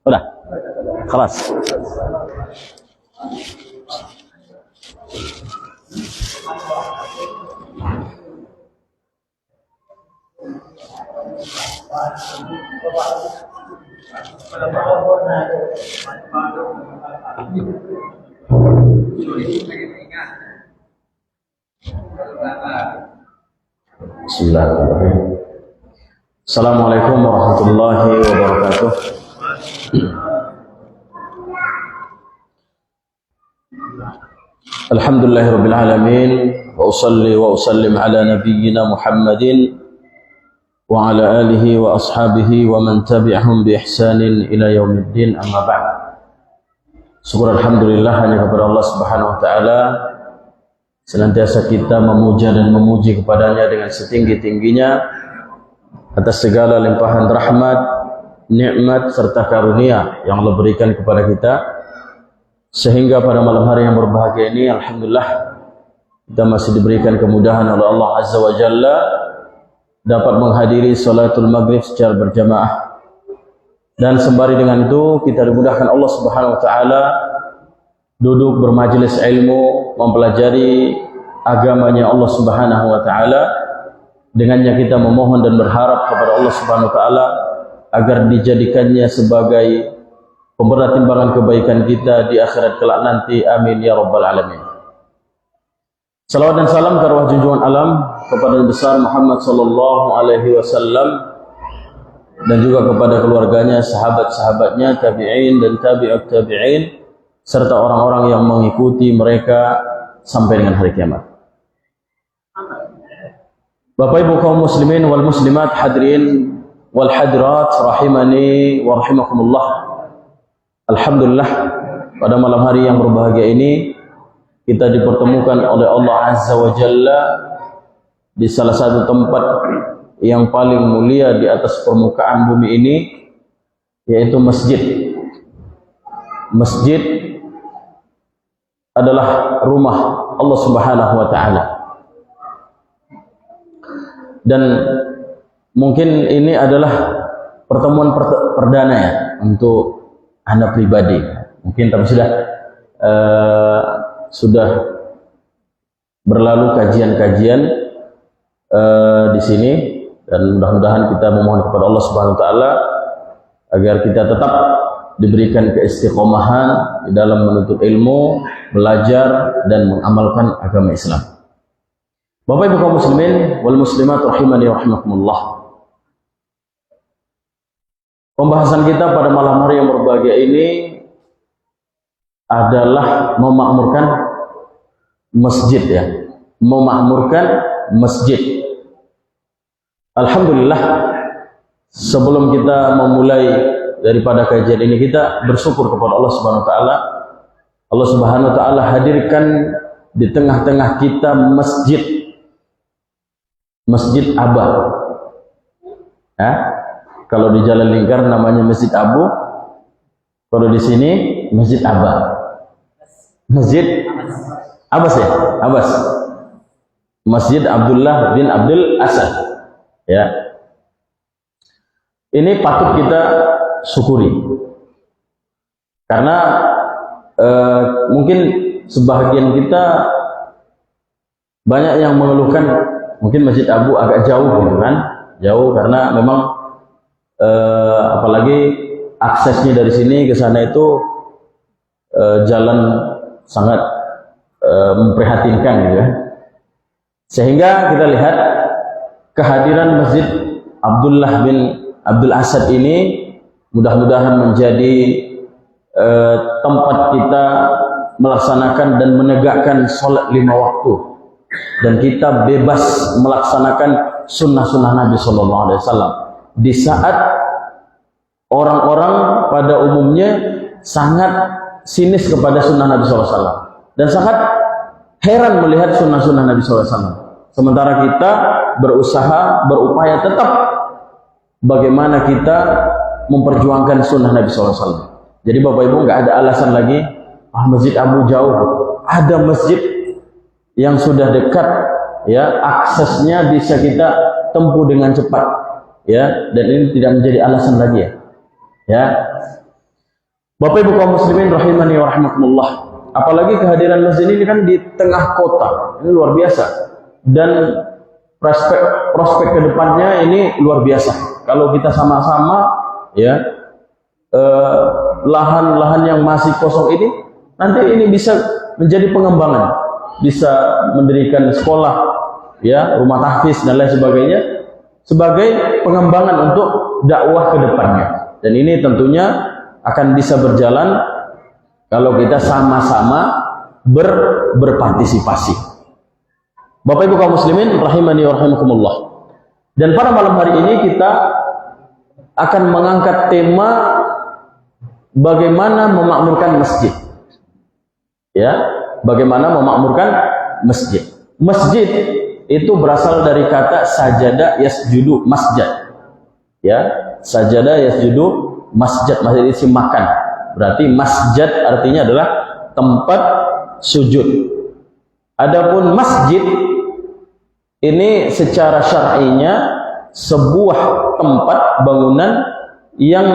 Udah, kelas. Bismillahirrahmanirrahim. Assalamualaikum warahmatullahi wabarakatuh. Alhamdulillahirabbil alamin wa usalli wa usallim ala nabiyyina Muhammadin wa ala alihi wa ashabihi wa man tabi'ahum bi ihsanin ila yaumiddin, amma ba'd. Syukur alhamdulillah hanya kepada Allah Subhanahu wa taala. Senantiasa kita memuja dan memuji kepadanya dengan setinggi-tingginya atas segala limpahan rahmat, nikmat serta karunia yang Allah berikan kepada kita, sehingga pada malam hari yang berbahagia ini alhamdulillah kita masih diberikan kemudahan oleh Allah Azza wa Jalla dapat menghadiri salatul maghrib secara berjamaah, dan sembari dengan itu kita dimudahkan Allah Subhanahu wa taala duduk bermajelis ilmu, mempelajari agamanya Allah Subhanahu wa taala. Dengannya kita memohon dan berharap kepada Allah Subhanahu wa taala agar dijadikannya sebagai pemberat timbangan kebaikan kita di akhirat kelak nanti. Amin ya rabbal alamin. Salawat dan salam ke arwah junjungan alam kepada Nabi besar Muhammad sallallahu alaihi wasallam dan juga kepada keluarganya, sahabat-sahabatnya, tabi'in dan tabi'ut tabi'in serta orang-orang yang mengikuti mereka sampai dengan hari kiamat. Bapak Ibu kaum muslimin wal muslimat, hadirin wal hadirat rahimani wa rahimakumullah. Alhamdulillah pada malam hari yang berbahagia ini kita dipertemukan oleh Allah Azza wa Jalla di salah satu tempat yang paling mulia di atas permukaan bumi ini, yaitu masjid. Masjid adalah rumah Allah Subhanahu wa taala. Dan mungkin ini adalah pertemuan perdana ya untuk Anda pribadi. Mungkin tapi sudah berlalu kajian-kajian di sini, dan mudah-mudahan kita memohon kepada Allah Subhanahu wa taala agar kita tetap diberikan keistiqomahan di dalam menuntut ilmu, belajar dan mengamalkan agama Islam. Bapak Ibu kaum muslimin wal muslimat rahimani wa rahimakumullah. Pembahasan kita pada malam hari yang berbahagia ini adalah memakmurkan masjid ya. Memakmurkan masjid. Alhamdulillah, sebelum kita memulai daripada kajian ini kita bersyukur kepada Allah Subhanahu wa taala. Allah Subhanahu wa taala hadirkan di tengah-tengah kita Masjid Aba. Ya? Kalau di Jalan Lingkar namanya Masjid Abu, kalau di sini Masjid Aba. Masjid Abbas ya? Abbas. Masjid Abdullah bin Abdul Asad. Ya. Ini patut kita syukuri. Karena mungkin sebahagian kita banyak yang mengeluhkan mungkin Masjid Abu agak jauh gitu kan, jauh karena memang apalagi aksesnya dari sini ke sana itu jalan sangat memprihatinkan gitu ya. Sehingga kita lihat kehadiran Masjid Abdullah bin Abdul Asad ini mudah-mudahan menjadi tempat kita melaksanakan dan menegakkan sholat 5 waktu, dan kita bebas melaksanakan sunnah-sunnah Nabi SAW di saat orang-orang pada umumnya sangat sinis kepada sunnah Nabi SAW dan sangat heran melihat sunnah-sunnah Nabi SAW. Sementara kita berusaha, berupaya tetap bagaimana kita memperjuangkan sunnah Nabi SAW. Jadi Bapak Ibu nggak ada alasan lagi, Masjid Abu jauh. Ada masjid yang sudah dekat, ya aksesnya bisa kita tempuh dengan cepat. ya, dan ini tidak menjadi alasan lagi ya. Ya. Bapak Ibu kaum muslimin rahimani wa rahimakumullah. Apalagi kehadiran masjid ini kan di tengah kota. Ini luar biasa. Dan prospek ke depannya ini luar biasa. Kalau kita sama-sama ya lahan-lahan yang masih kosong ini nanti ini bisa menjadi pengembangan, bisa mendirikan sekolah, ya, rumah tahfiz dan lain sebagainya sebagai pengembangan untuk dakwah ke depannya. Dan ini tentunya akan bisa berjalan kalau kita sama-sama berpartisipasi. Bapak Ibu kaum muslimin rahimani wa rahimakumullah. Dan pada malam hari ini kita akan mengangkat tema bagaimana memakmurkan masjid. Ya, bagaimana memakmurkan masjid. Masjid itu berasal dari kata sajada yasjudu masjid. Ya, sajada yasjudu masjid, masjid isi makan. Berarti masjid artinya adalah tempat sujud. Adapun masjid ini secara syar'inya sebuah tempat bangunan yang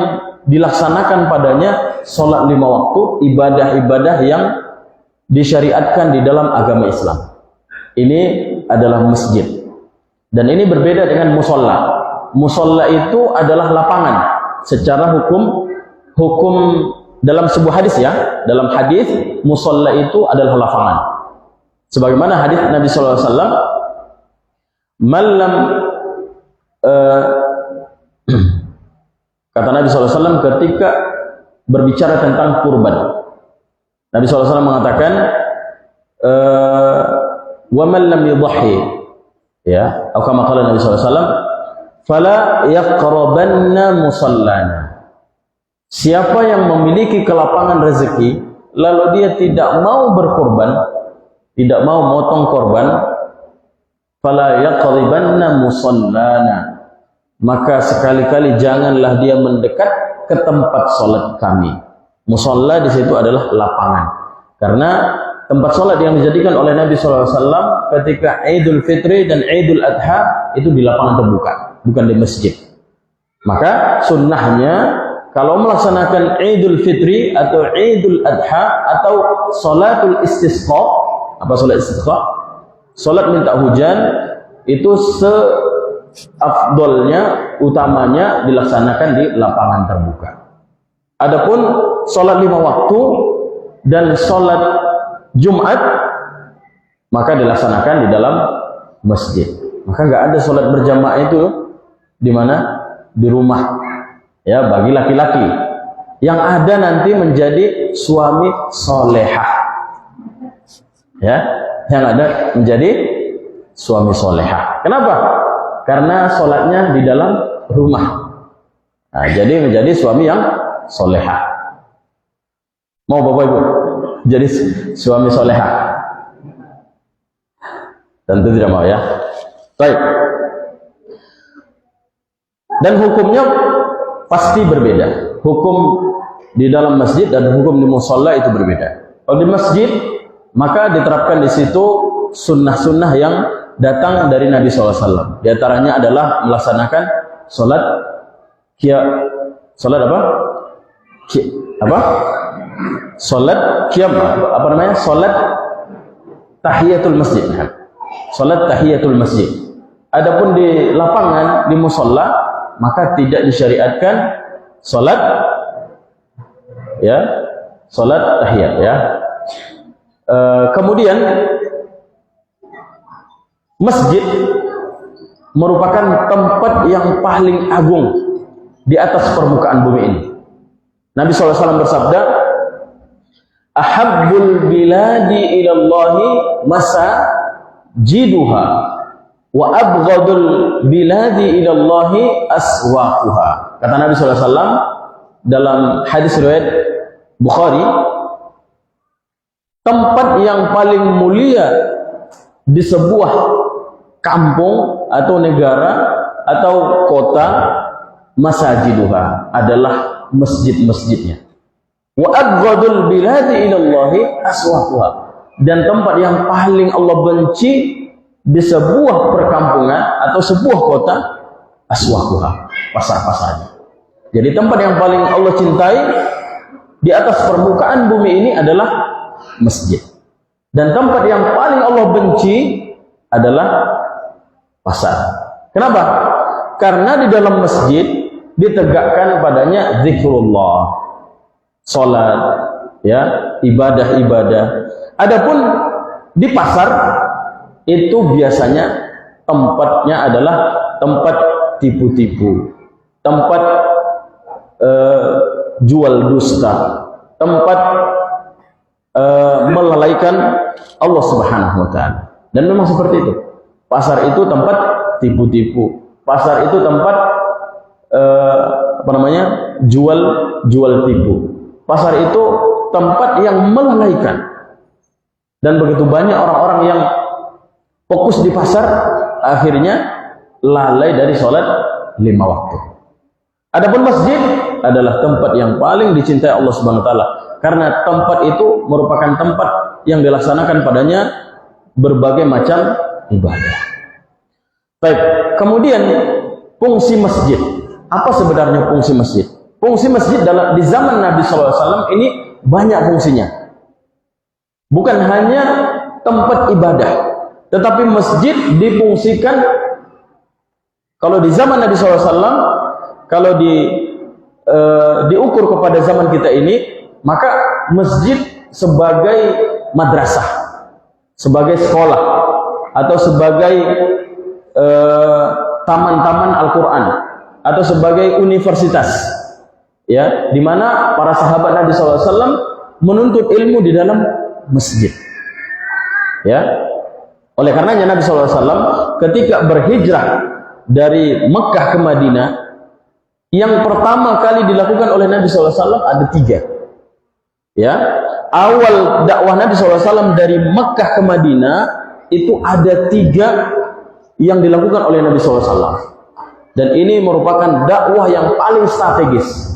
dilaksanakan padanya sholat 5 waktu, ibadah-ibadah yang disyariatkan di dalam agama Islam. Ini adalah masjid. Dan ini berbeda dengan musolla. Musolla itu adalah lapangan. Secara hukum dalam sebuah hadis ya, dalam hadis musolla itu adalah lapangan. Sebagaimana hadis Nabi sallallahu alaihi wasallam, "Malam kata Nabi SAW ketika berbicara tentang kurban, Nabi SAW mengatakan, "Wa man lam yudhi," ya, atau kama qala Nabi SAW, "Fala yaqrabanna musallana." Siapa yang memiliki kelapangan rezeki, lalu dia tidak mau berkorban, tidak mau motong korban, "Fala yaqrabanna musallana," maka sekali-kali janganlah dia mendekat ke tempat sholat kami. Musalla di situ adalah lapangan. Karena tempat sholat yang dijadikan oleh Nabi SAW ketika Idul Fitri dan Idul Adha itu di lapangan terbuka, bukan di masjid. Maka sunnahnya kalau melaksanakan Idul Fitri atau Idul Adha atau sholatul istisqa, apa sholat istisqa? Sholat minta hujan itu afdolnya, utamanya dilaksanakan di lapangan terbuka. Adapun sholat 5 waktu dan sholat Jumat maka dilaksanakan di dalam masjid. Maka nggak ada sholat berjamaah itu di mana? Di rumah. Ya, bagi laki-laki. Yang ada nanti menjadi suami solehah. Ya, yang ada menjadi suami solehah. Kenapa? Karena sholatnya di dalam rumah. Nah, jadi menjadi suami yang solehah. Mau Bapak Ibu jadi suami solehah? Tentu tidak mau ya. Baik. Dan hukumnya pasti berbeda. Hukum di dalam masjid dan hukum di musola itu berbeda. Kalau di masjid maka diterapkan di situ sunnah-sunnah yang datang dari Nabi SAW. Di antaranya adalah melaksanakan sholat sholat apa? Sholat qiyam, apa namanya? Sholat tahiyatul masjid. Sholat tahiyatul masjid. Adapun di lapangan, di musola, maka tidak disyariatkan sholat ya, sholat tahiyat ya. Kemudian masjid merupakan tempat yang paling agung di atas permukaan bumi ini. Nabi SAW bersabda, "Ahabbul biladi ilallahi masajiduha wa abghadul biladi ilallahi aswaquha." Kata Nabi SAW dalam hadis riwayat Bukhari, tempat yang paling mulia di sebuah kampung atau negara atau kota, masajiduha, adalah masjid-masjidnya. Wa abghadul biladi ilallahi aswaquha, dan tempat yang paling Allah benci di sebuah perkampungan atau sebuah kota aswaquha, pasar-pasarnya. Jadi tempat yang paling Allah cintai di atas permukaan bumi ini adalah masjid. Dan tempat yang paling Allah benci adalah pasar. Kenapa? Karena di dalam masjid ditegakkan padanya zikrullah, salat, ya, ibadah-ibadah. Adapun di pasar itu biasanya tempatnya adalah tempat tipu-tipu, tempat jual dusta, tempat melalaikan Allah Subhanahu wa taala. Dan memang seperti itu. Pasar itu tempat tipu-tipu. Pasar itu tempat jual tipu. Pasar itu tempat yang melalaikan. Dan begitu banyak orang-orang yang fokus di pasar, akhirnya lalai dari sholat 5 waktu. Adapun masjid adalah tempat yang paling dicintai Allah Subhanahu wa taala, karena tempat itu merupakan tempat yang dilaksanakan padanya berbagai macam ibadah. Baik, kemudian fungsi masjid. Apa sebenarnya fungsi masjid? Fungsi masjid di zaman Nabi SAW ini banyak fungsinya. Bukan hanya tempat ibadah, tetapi masjid difungsikan, kalau di zaman Nabi SAW, kalau diukur kepada zaman kita ini, maka masjid sebagai madrasah, sebagai sekolah, atau sebagai taman-taman Al-Quran, atau sebagai universitas, ya, di mana para sahabat Nabi SAW menuntut ilmu di dalam masjid, ya. Oleh karenanya Nabi SAW ketika berhijrah dari Mekah ke Madinah, yang pertama kali dilakukan oleh Nabi SAW ada 3. Ya, awal dakwah Nabi SAW dari Mekah ke Madinah itu ada 3 yang dilakukan oleh Nabi SAW. Dan ini merupakan dakwah yang paling strategis.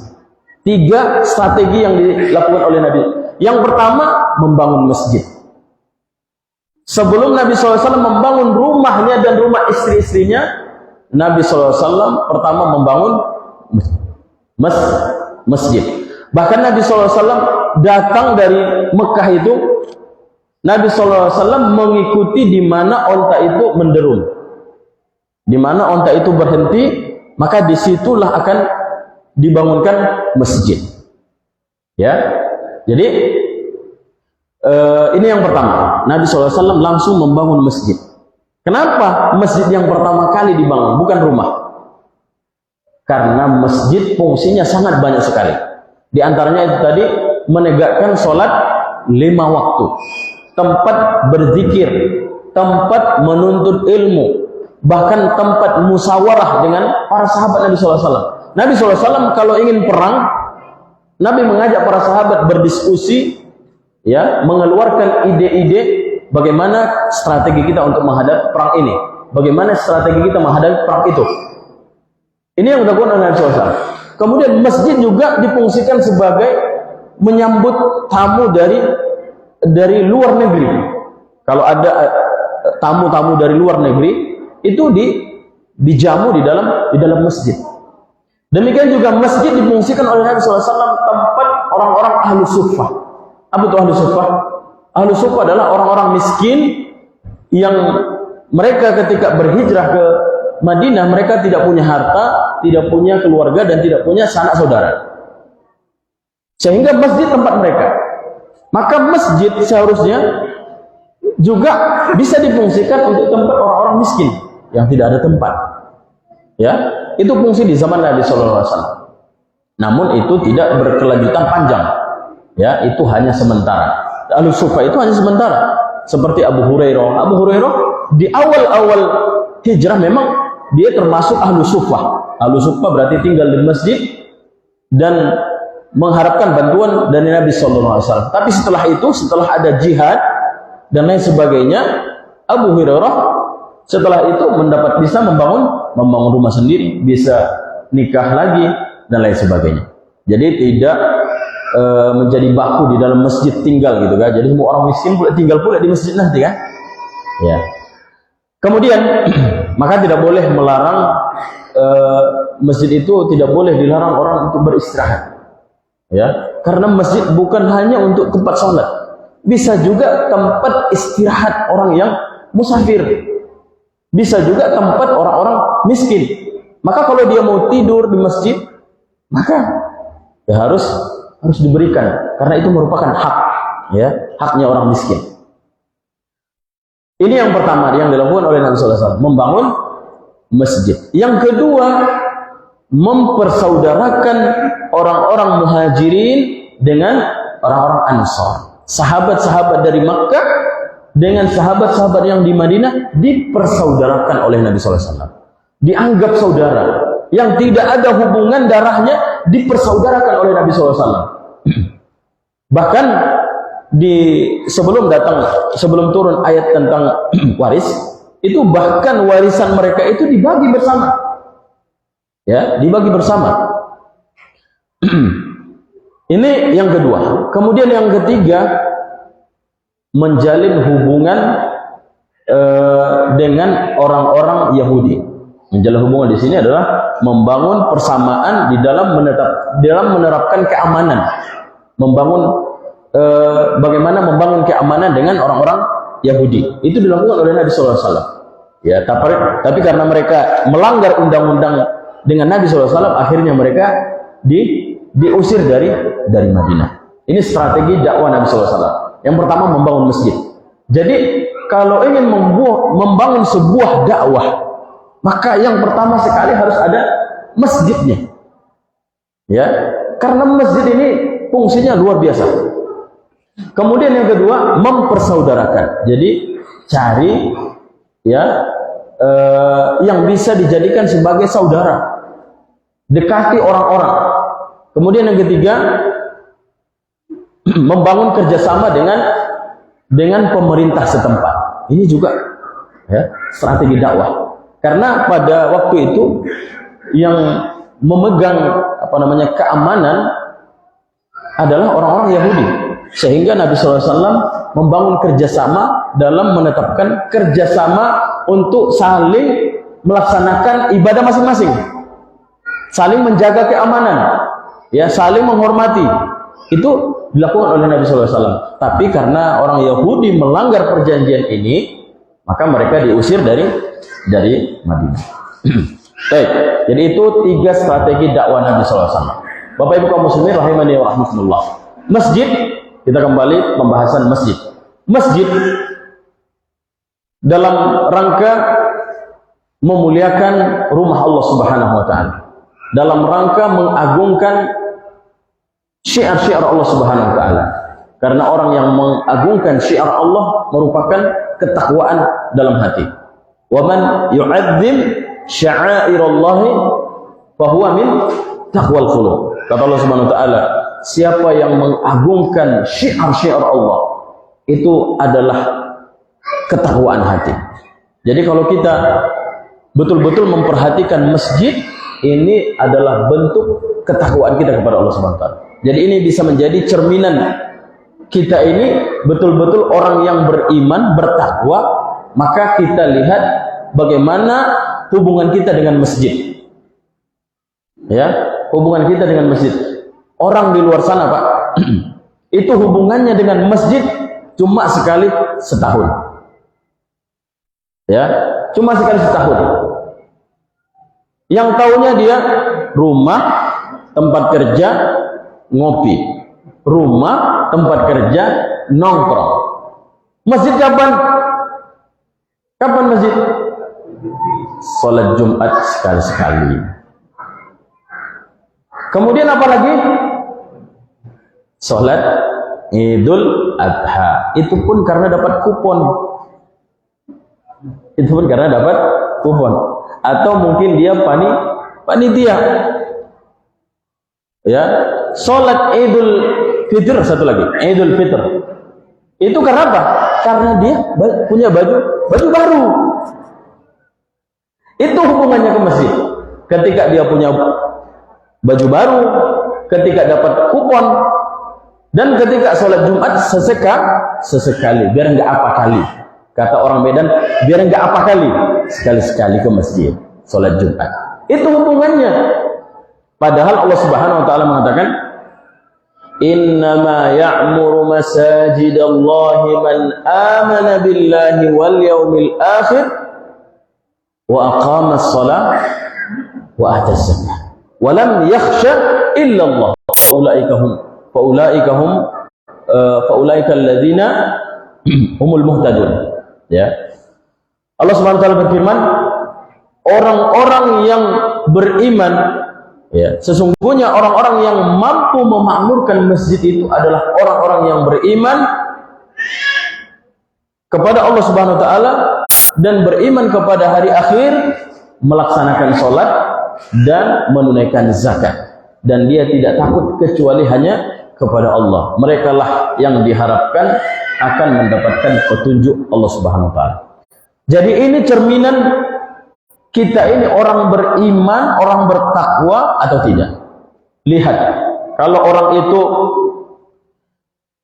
3 strategi yang dilakukan oleh Nabi. Yang pertama, membangun masjid. Sebelum Nabi SAW membangun rumahnya dan rumah istri-istrinya, Nabi SAW pertama membangun masjid. Bahkan Nabi SAW datang dari Mekah itu, Nabi SAW mengikuti di mana onta itu menderum, di mana onta itu berhenti, maka disitulah akan dibangunkan masjid. Ya, jadi ini yang pertama. Nabi SAW langsung membangun masjid. Kenapa masjid yang pertama kali dibangun, bukan rumah? Karena masjid fungsinya sangat banyak sekali. Di antaranya itu tadi, menegakkan sholat 5 waktu, tempat berzikir, tempat menuntut ilmu, bahkan tempat musyawarah dengan para sahabat Nabi SAW. Nabi SAW kalau ingin perang, Nabi mengajak para sahabat berdiskusi, ya, mengeluarkan ide-ide bagaimana strategi kita untuk menghadapi perang ini, bagaimana strategi kita menghadapi perang itu. Ini yang dilakukan oleh Nabi SAW. Kemudian masjid juga difungsikan sebagai menyambut tamu dari luar negeri. Kalau ada tamu-tamu dari luar negeri, itu dijamu di dalam masjid. Demikian juga masjid difungsikan oleh Nabi SAW tempat orang-orang ahlu suffah. Apa itu ahlu suffah? Ahlu suffah adalah orang-orang miskin yang mereka ketika berhijrah ke Madinah, mereka tidak punya harta, tidak punya keluarga, dan tidak punya sanak saudara. Sehingga masjid tempat mereka. Maka masjid seharusnya juga bisa difungsikan untuk tempat orang-orang miskin yang tidak ada tempat. Ya, itu fungsi di zaman Nabi SAW. Namun itu tidak berkelanjutan panjang. Ya, itu hanya sementara. Ahlu suffah itu hanya sementara. Seperti Abu Hurairah. Abu Hurairah di awal-awal hijrah memang dia termasuk ahlu suffah. Ahlu suffah berarti tinggal di masjid dan mengharapkan bantuan dari Nabi SAW. Tapi setelah itu, setelah ada jihad dan lain sebagainya, Abu Hurairah setelah itu bisa membangun rumah sendiri, bisa nikah lagi dan lain sebagainya. Jadi tidak menjadi baku di dalam masjid tinggal gitu kan. Jadi semua orang miskin pula tinggal pula di masjid nanti kan. Ya. Kemudian maka tidak boleh melarang masjid itu tidak boleh dilarang orang untuk beristirahat. Ya, karena masjid bukan hanya untuk tempat sholat, bisa juga tempat istirahat orang yang musafir, bisa juga tempat orang-orang miskin. Maka kalau dia mau tidur di masjid, maka ya harus diberikan, karena itu merupakan hak, ya, haknya orang miskin. Ini yang pertama yang dilakukan oleh Nabi sallallahu alaihi wasallam, membangun masjid. Yang kedua, mempersaudarakan orang-orang muhajirin dengan orang-orang ansor. Sahabat-sahabat dari Makkah dengan sahabat-sahabat yang di Madinah dipersaudarakan oleh Nabi sallallahu alaihi wasallam. Dianggap saudara. Yang tidak ada hubungan darahnya dipersaudarakan oleh Nabi sallallahu alaihi wasallam. Bahkan sebelum turun ayat tentang waris, itu bahkan warisan mereka itu dibagi bersama. Ya, dibagi bersama. Ini yang kedua. Kemudian yang ketiga, menjalin hubungan dengan orang-orang Yahudi. Menjalin hubungan di sini adalah membangun persamaan di dalam menerapkan keamanan. Bagaimana membangun keamanan dengan orang-orang Yahudi. Itu dilakukan oleh Nabi sallallahu alaihi wasallam. Ya, tapi karena mereka melanggar undang-undang dengan Nabi sallallahu alaihi wasallam, akhirnya mereka diusir dari Madinah. Ini strategi dakwah Nabi sallallahu alaihi wasallam. Yang pertama, membangun masjid. Jadi kalau ingin membangun sebuah dakwah, maka yang pertama sekali harus ada masjidnya. Ya, karena masjid ini fungsinya luar biasa. Kemudian yang kedua, mempersaudarakan. Jadi cari yang bisa dijadikan sebagai saudara. Dekati orang-orang. Kemudian yang ketiga, membangun kerjasama dengan pemerintah setempat. Ini juga strategi dakwah. Karena pada waktu itu yang memegang keamanan adalah orang-orang Yahudi, sehingga Nabi SAW membangun kerjasama dalam menetapkan kerjasama untuk saling melaksanakan ibadah masing-masing, saling menjaga keamanan, ya, saling menghormati. Itu dilakukan oleh Nabi SAW. Tapi karena orang Yahudi melanggar perjanjian ini, maka mereka diusir dari Madinah. Baik, jadi itu 3 strategi dakwah Nabi SAW. Bapak Ibu kaum muslimin rahimani wa rahmatullah. Masjid, kita kembali pembahasan masjid. Masjid dalam rangka memuliakan rumah Allah Subhanahu wa taala. Dalam rangka mengagungkan syiar-syiar Allah Subhanahu wa taala. Karena orang yang mengagungkan syiar Allah merupakan ketakwaan dalam hati. Wa man yu'azzim sya'airallahi fa huwa min taqwal qulub. Kata Allah Subhanahu wa taala, siapa yang mengagungkan syiar-syiar Allah, itu adalah ketakwaan hati. Jadi kalau kita betul-betul memperhatikan masjid, ini adalah bentuk ketakwaan kita kepada Allah Subhanahu wa taala. Jadi ini bisa menjadi cerminan kita ini betul-betul orang yang beriman, bertakwa. Maka kita lihat bagaimana hubungan kita dengan masjid. Ya, hubungan kita dengan masjid. Orang di luar sana, Pak, itu hubungannya dengan masjid cuma sekali setahun. Ya, cuma sekali setahun. Yang tahunya dia rumah, tempat kerja, ngopi. Rumah, tempat kerja, nongkrong. Masjid kapan? Kapan masjid? Salat Jumat sekali-sekali. Kemudian apa lagi? Salat Idul Adha. Itu pun karena dapat kupon. Itu pun karena dapat kupon. Atau mungkin dia panitia. Ya, salat Idul Fitr, satu lagi, Idul Fitr. Itu karena apa? Karena dia punya baju baru. Itu hubungannya ke masjid. Ketika dia punya baju baru, ketika dapat kupon, dan ketika sholat Jumat sesekali, biar enggak apa kali. Kata orang Medan, biar enggak apa kali, sekali-sekali ke masjid sholat Jumat. Itu hubungannya. Padahal Allah Subhanahu wa taala mengatakan, "Innama ya'muru masajidallahi man amana billahi wal yawmil akhir wa aqama as-shalah wa ata az-zakah wa lam yakhsha illa Allah. Faulaika alladzina humul muhtadun." Ya. Allah Subhanahu wa taala berfirman, orang-orang yang beriman, ya, sesungguhnya orang-orang yang mampu memakmurkan masjid itu adalah orang-orang yang beriman kepada Allah Subhanahu wa taala dan beriman kepada hari akhir, melaksanakan sholat dan menunaikan zakat, dan dia tidak takut kecuali hanya kepada Allah. Mereka lah yang diharapkan akan mendapatkan petunjuk Allah Subhanahu wa taala. Jadi ini cerminan kita ini orang beriman, orang bertakwa atau tidak. Lihat, kalau orang itu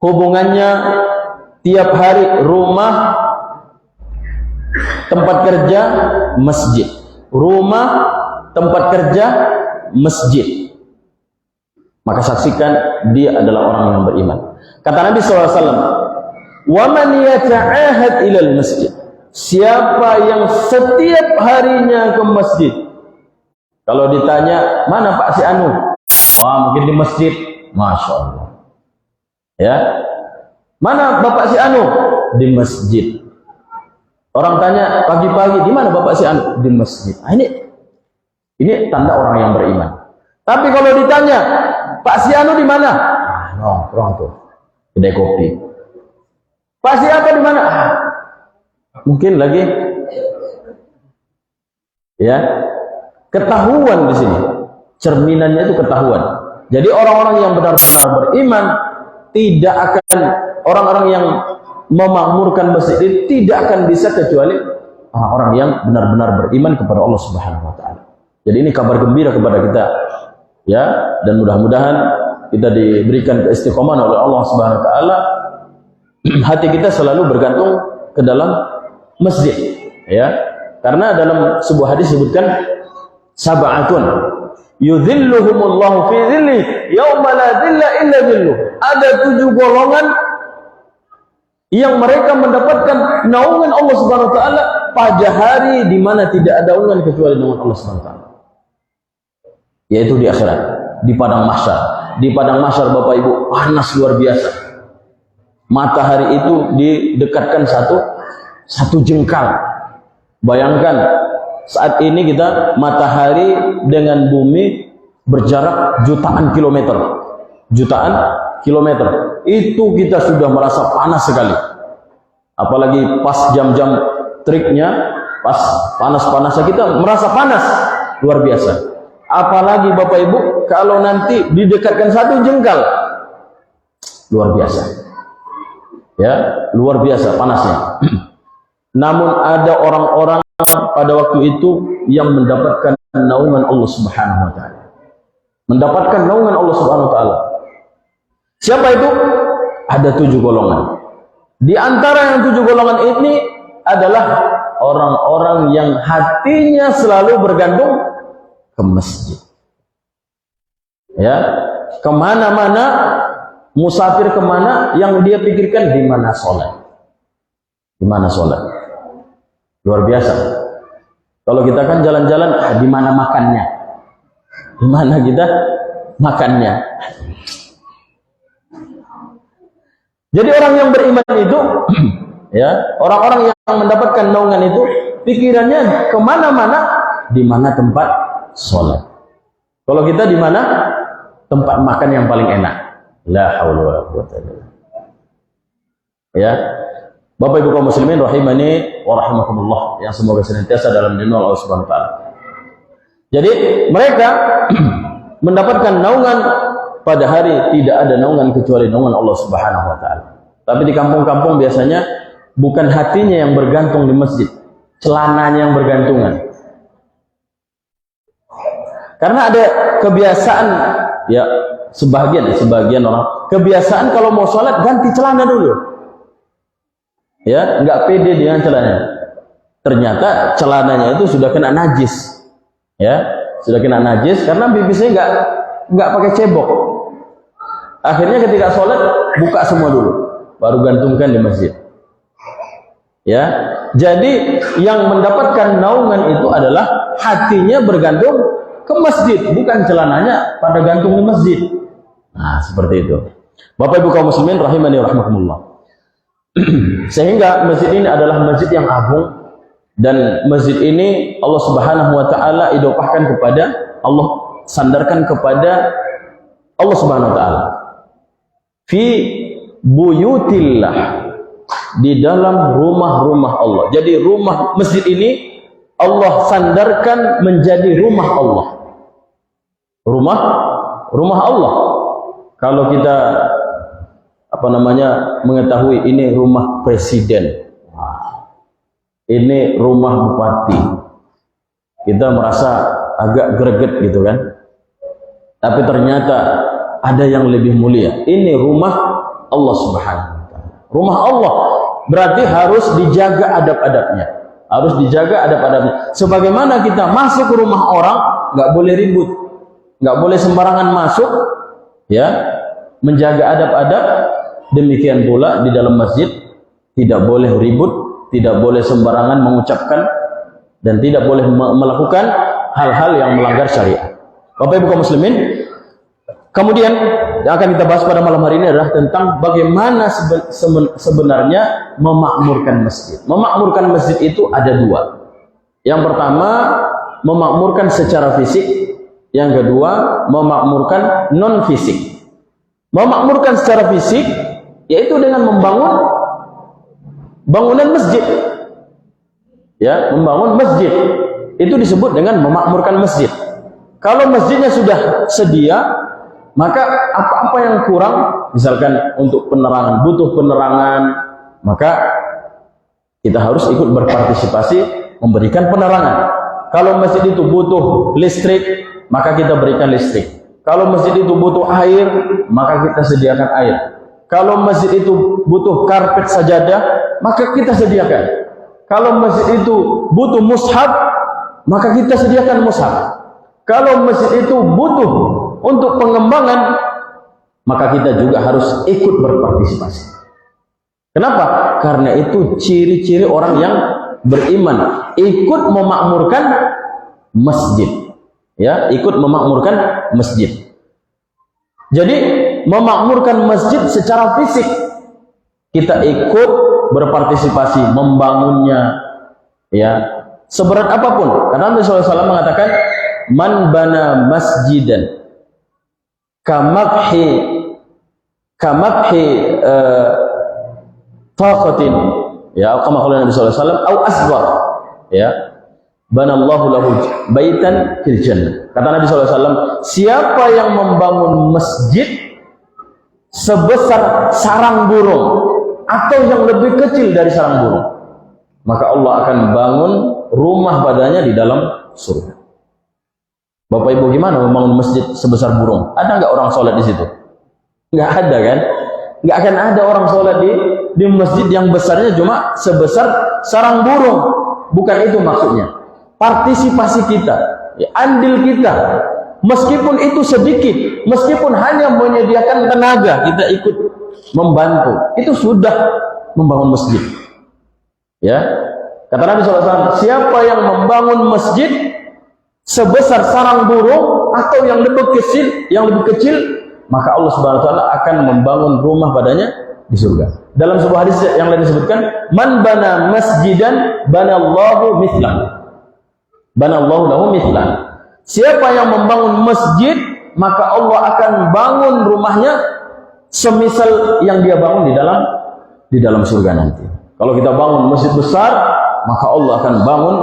hubungannya tiap hari rumah, tempat kerja, masjid, rumah, tempat kerja, masjid, maka saksikan dia adalah orang yang beriman. Kata Nabi SAW, "Wa man yata'ahad ilal masjid." Siapa yang setiap harinya ke masjid. Kalau ditanya, mana Pak si Anu? Mungkin di masjid. Masya Allah. Ya. Mana Bapak si Anu? Di masjid. Orang tanya pagi-pagi, di mana Bapak si Anu? Di masjid. Ini tanda orang yang beriman. Tapi kalau ditanya, Pak si Anu di mana? Nongkrong tuh. Kedai kopi. Pak si apa di mana? Mungkin lagi, ya, ketahuan di sini. Cerminannya itu ketahuan. Jadi orang-orang yang benar-benar beriman tidak akan, orang-orang yang memakmurkan masjid ini tidak akan bisa kecuali orang-orang yang benar-benar beriman kepada Allah Subhanahu wa taala. Jadi ini kabar gembira kepada kita, ya, dan mudah-mudahan kita diberikan keistiqomahan oleh Allah Subhanahu wa taala. Hati kita selalu bergantung ke dalam masjid, ya, karena dalam sebuah hadis disebutkan sab'atun yudhilluhumullahu fi dhilli yauma la dhilla illa dhilluh. Ada 7 golongan yang mereka mendapatkan naungan Allah Subhanahu wa taala pada hari di mana tidak ada naungan kecuali naungan Allah Subhanahu wa taala, yaitu di akhirat, di padang mahsyar. Di padang mahsyar Bapak Ibu panas luar biasa. Matahari itu didekatkan satu jengkal. Bayangkan saat ini kita matahari dengan bumi berjarak jutaan kilometer. Itu kita sudah merasa panas sekali. Apalagi pas jam-jam triknya, pas panas-panasnya kita merasa panas luar biasa. Apalagi Bapak Ibu kalau nanti didekatkan 1 jengkal, luar biasa. Ya, luar biasa panasnya. Namun ada orang-orang pada waktu itu yang mendapatkan naungan Allah Subhanahu wa taala. Mendapatkan naungan Allah Subhanahu wa taala. Siapa itu? Ada 7 golongan. Di antara yang 7 golongan ini adalah orang-orang yang hatinya selalu bergantung ke masjid. Ya, kemana-mana, musafir kemana, yang dia pikirkan di mana sholat. Di mana sholat. Luar biasa. Kalau kita kan jalan-jalan, di mana makannya? Di mana kita makannya? Jadi orang yang beriman itu, ya, orang-orang yang mendapatkan naungan itu, pikirannya kemana-mana, di mana tempat sholat. Kalau kita di mana tempat makan yang paling enak? La haula wala quwwata illa billah. Ya. Bapak Ibu kaum muslimin rahimani wa rahimakumullah, yang semoga senantiasa dalam lindungan Allah Subhanahu wa taala. Jadi mereka mendapatkan naungan pada hari tidak ada naungan kecuali naungan Allah Subhanahu wa taala. Tapi di kampung-kampung biasanya bukan hatinya yang bergantung di masjid, celananya yang bergantungan. Karena ada kebiasaan, ya, sebagian orang kebiasaan kalau mau sholat ganti celana dulu. Ya, nggak pede dengan celananya. Ternyata celananya itu sudah kena najis. Ya, sudah kena najis karena bibisnya nggak pakai cebok. Akhirnya ketika sholat buka semua dulu, baru gantungkan di masjid. Ya, jadi yang mendapatkan naungan itu adalah hatinya bergantung ke masjid, bukan celananya pada gantung di masjid. Nah, seperti itu. Bapak Ibu kaum muslimin rahimani rahimakumullah. Sehingga masjid ini adalah masjid yang agung, dan masjid ini Allah Subhanahu wa taala idopahkan kepada Allah, sandarkan kepada Allah Subhanahu wa taala. Fi buyutillah, di dalam rumah-rumah Allah. Jadi rumah masjid ini Allah sandarkan menjadi rumah Allah. Rumah Allah. Kalau kita mengetahui ini rumah presiden, ini rumah bupati, kita merasa agak greget gitu kan. Tapi ternyata ada yang lebih mulia. Ini rumah Allah Subhanahu wa taala. Rumah Allah berarti harus dijaga adab-adabnya. Harus dijaga adab-adabnya. Sebagaimana kita masuk ke rumah orang, nggak boleh ribut, nggak boleh sembarangan masuk, ya, menjaga adab-adab. Demikian pula di dalam masjid tidak boleh ribut, tidak boleh sembarangan mengucapkan, dan tidak boleh melakukan hal-hal yang melanggar syariat. Bapak Ibu kaum muslimin, kemudian yang akan kita bahas pada malam hari ini adalah tentang bagaimana sebenarnya memakmurkan masjid. Memakmurkan masjid itu ada dua. Yang pertama, memakmurkan secara fisik. Yang kedua, memakmurkan non fisik. Memakmurkan secara fisik yaitu dengan membangun bangunan masjid. Ya, membangun masjid. Itu disebut dengan memakmurkan masjid. Kalau masjidnya sudah sedia, maka apa-apa yang kurang, misalkan untuk penerangan, butuh penerangan, maka kita harus ikut berpartisipasi memberikan penerangan. Kalau masjid itu butuh listrik, maka kita berikan listrik. Kalau masjid itu butuh air, maka kita sediakan air. Kalau masjid itu butuh karpet sajadah, maka kita sediakan. Kalau masjid itu butuh mushaf, maka kita sediakan mushaf. Kalau masjid itu butuh untuk pengembangan, maka kita juga harus ikut berpartisipasi. Kenapa? Karena itu ciri-ciri orang yang beriman, ikut memakmurkan masjid. Ya, ikut memakmurkan masjid. Jadi memakmurkan masjid secara fisik, kita ikut berpartisipasi membangunnya, ya, seberat apapun. Karena Nabi SAW mengatakan, man bana masjidan kamabhi taqatin, ya, kama qala Nabi SAW, au asghar, ya, banallahu lahu baitan fil jannah. Kata Nabi SAW, siapa yang membangun masjid sebesar sarang burung atau yang lebih kecil dari sarang burung, maka Allah akan bangun rumah padanya di dalam surga. Bapak Ibu, gimana membangun masjid sebesar burung? Ada nggak orang sholat di situ? Nggak ada kan? Nggak akan ada orang sholat di masjid yang besarnya cuma sebesar sarang burung. Bukan itu maksudnya. Partisipasi kita, ya, andil kita, meskipun itu sedikit, meskipun hanya menyediakan tenaga, kita ikut membantu, itu sudah membangun masjid. Ya, kata Nabi SAW, siapa yang membangun masjid sebesar sarang burung atau yang lebih kecil, maka Allah Subhanahu wa taala akan membangun rumah padanya di surga. Dalam sebuah hadis yang lain disebutkan, man bana masjidan banallahu mithlah. Banallahu lahu mithlan. Siapa yang membangun masjid, maka Allah akan bangun rumahnya semisal yang dia bangun di dalam surga nanti. Kalau kita bangun masjid besar, maka Allah akan bangun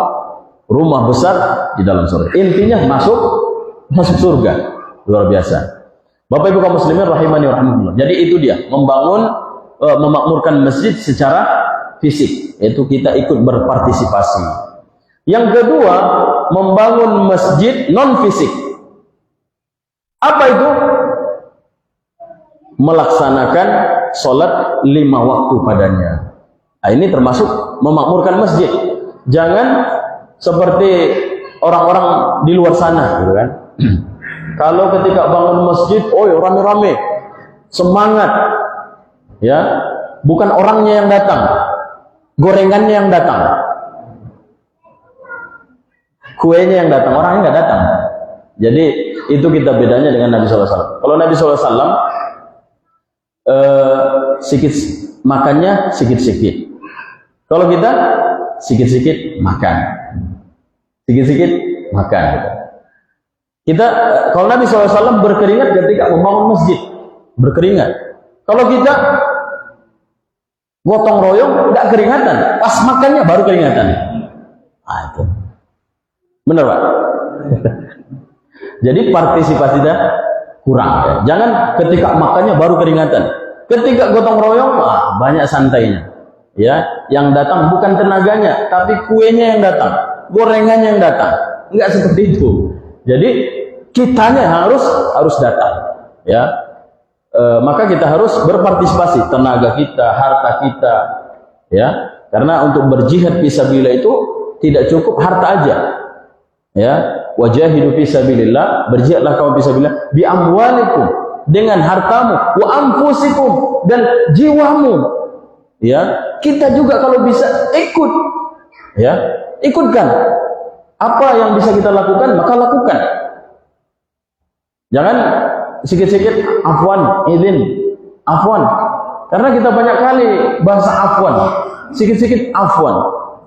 rumah besar di dalam surga. Intinya masuk surga. Luar biasa. Bapak Ibu kaum muslimin rahimani rahimakumullah. Jadi itu dia, memakmurkan masjid secara fisik, yaitu kita ikut berpartisipasi. Yang kedua, membangun masjid non fisik. Apa itu? Melaksanakan sholat 5 waktu padanya. Nah, ini termasuk memakmurkan masjid. Jangan seperti orang-orang di luar sana, gitu kan. Kalau ketika bangun masjid, oh rame-rame, semangat, ya, bukan orangnya yang datang, gorengannya yang datang, kuenya yang datang, orangnya nggak datang. Jadi itu kita bedanya dengan Nabi SAW. Kalau Nabi SAW sikit makannya sikit-sikit. Kalau kita sikit-sikit makan, sikit-sikit makan. Kita kalau Nabi SAW berkeringat ketika membangun masjid, berkeringat. Kalau kita gotong royong nggak keringatan, pas makannya baru keringatan. Ah, itu benar Pak. Jadi partisipasi dah kurang. Ya. Jangan ketika makannya baru keringatan. Ketika gotong royong, banyak santainya. Ya, yang datang bukan tenaganya, tapi kuenya yang datang, gorengannya yang datang. Enggak seperti itu. Jadi kitanya harus datang. Ya, maka kita harus berpartisipasi, tenaga kita, harta kita. Ya, karena untuk berjihad fisabilillah itu tidak cukup harta aja. Ya, wajahidu fisabilillah, berjihadlah kamu fisabilillah bi amwalikum, dengan hartamu, wa anfusikum, dan jiwamu. Ya, kita juga kalau bisa ikut, ya, ikutkan apa yang bisa kita lakukan, maka lakukan. Jangan sikit-sikit afwan, izin, afwan. Karena kita banyak kali bahasa afwan, sikit-sikit afwan,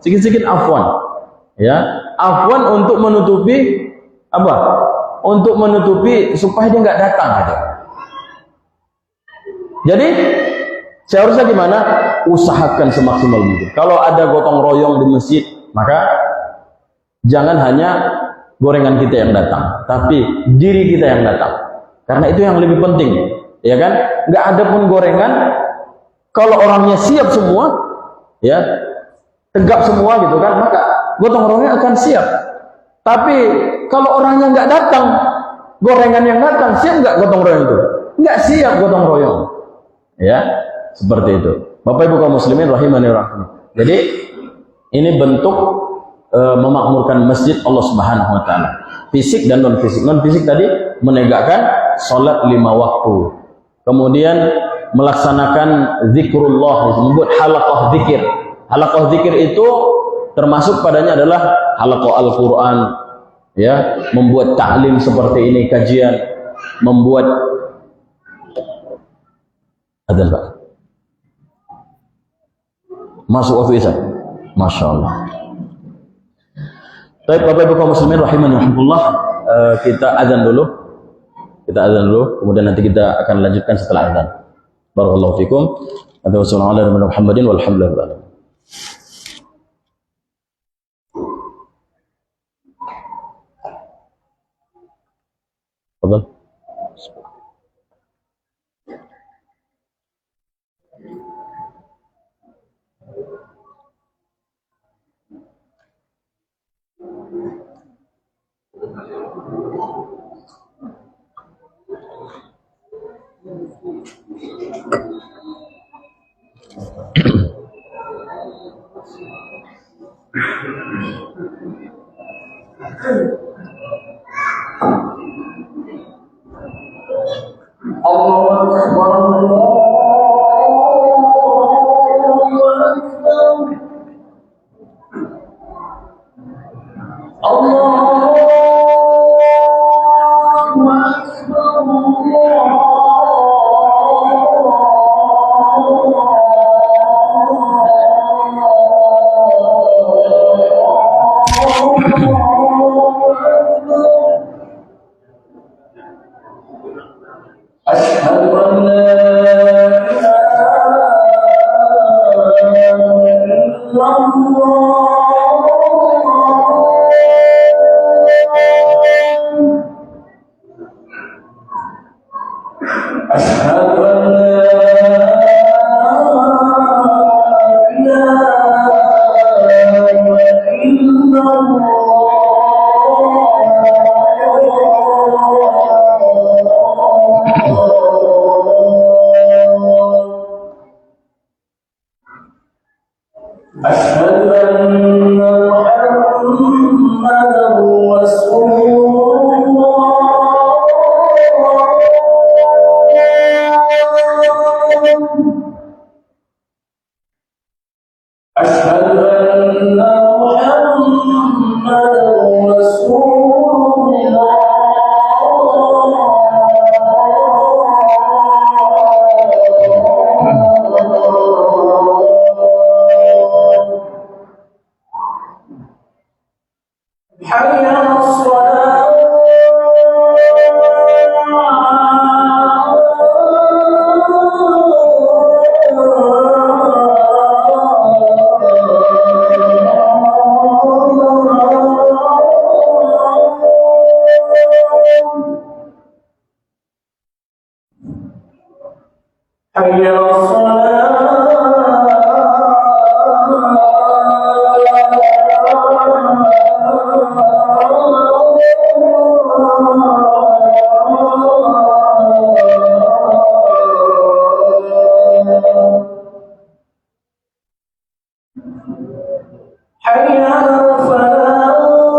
sikit-sikit afwan. Ya, afwan untuk menutupi apa? Untuk menutupi supaya dia nggak datang gitu. Jadi seharusnya gimana? Usahakan semaksimal mungkin. Kalau ada gotong royong di masjid, maka jangan hanya gorengan kita yang datang, tapi diri kita yang datang. Karena itu yang lebih penting, ya kan? Nggak ada pun gorengan, kalau orangnya siap semua, ya, tegap semua gitu kan, maka gotong royong akan siap. Tapi kalau orangnya nggak datang, gorengan yang datang, siap nggak gotong royong itu? Nggak siap gotong royong. Ya, seperti itu. Bapak Ibu kaum muslimin rahimani rahimah. Jadi ini bentuk memakmurkan masjid Allah Subhanahu wa taala. Fisik dan non fisik. Non fisik tadi menegakkan salat 5 waktu. Kemudian melaksanakan zikrullah, membuat halaqah zikir. Halaqah zikir itu termasuk padanya adalah halaqah Al-Qur'an, ya, membuat ta'lim seperti ini, kajian, membuat adal Pak. Masuk waktu Isya. Masya Allah. Baik Bapak Ibu kaum muslimin rahimani rahimahullah, kita azan dulu. Kita azan dulu, kemudian nanti kita akan lanjutkan setelah azan. Barakallahu fikum. Wassalamu ala Muhammadin walhamdulillah. Tafadhal. Allahu Akbar, Asyhadu an la أشهد أن محمدا رسول الله. أشهد أن محمدا رسول الله. حي على الصلاة. حي على حي على الفلاح.